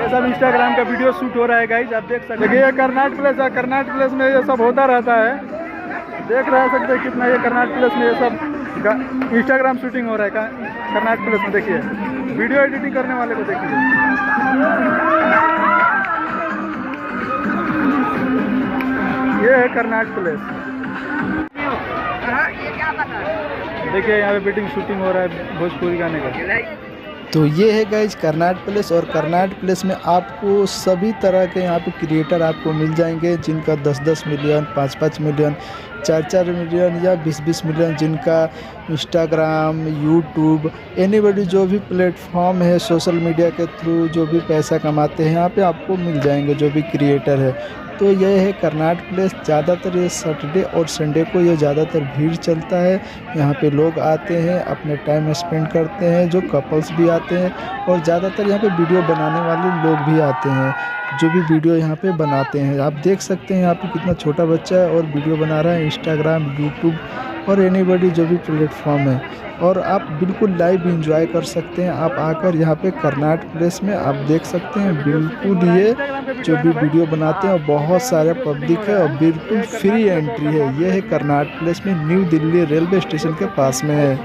ये सब इंस्टाग्राम का वीडियो शूट हो रहा है गाइज, आप देख सकते हैं। ये कर्नाट प्लेस है, कर्नाट प्लेस में ये सब होता रहता है। देख रह सकते हैं कितना ये कर्नाट प्लेस में ये सब इंस्टाग्राम शूटिंग हो रहा है कर्नाट प्लेस में। देखिए वीडियो एडिटिंग करने वाले को देखिए। ये है कर्नाट प्लेस। देखिए यहाँ पे वीडियो शूटिंग हो रहा है भोजपुरी गाने का। तो ये है गाइज कर्नाट प्लेस, और कर्नाट प्लेस में आपको सभी तरह के यहाँ पे क्रिएटर आपको मिल जाएंगे, जिनका 10-10 मिलियन, 5-5 मिलियन, 4-4 मिलियन या 20-20 मिलियन, जिनका इंस्टाग्राम, यूट्यूब, एनीबॉडी जो भी प्लेटफॉर्म है सोशल मीडिया के थ्रू जो भी पैसा कमाते हैं यहाँ पे आपको मिल जाएंगे, जो भी क्रिएटर है। तो यह है कर्नाट प्लेस। ज़्यादातर ये सैटरडे और संडे को ये ज़्यादातर भीड़ चलता है। यहाँ पे लोग आते हैं, अपने टाइम स्पेंड करते हैं, जो कपल्स भी आते हैं, और ज़्यादातर यहाँ पे वीडियो बनाने वाले लोग भी आते हैं, जो भी वीडियो यहाँ पे बनाते हैं। आप देख सकते हैं यहाँ पे कितना छोटा बच्चा है और वीडियो बना रहा है इंस्टाग्राम, यूट्यूब और एनीबॉडी जो भी प्लेटफॉर्म है। और आप बिल्कुल लाइव एंजॉय कर सकते हैं। आप आकर यहाँ पे कर्नाट प्लेस में आप देख सकते हैं, बिल्कुल ये जो भी वीडियो बनाते हैं और बहुत सारे पब्लिक है और बिल्कुल फ्री एंट्री है। ये है कर्नाट प्लेस में, न्यू दिल्ली रेलवे स्टेशन के पास में है।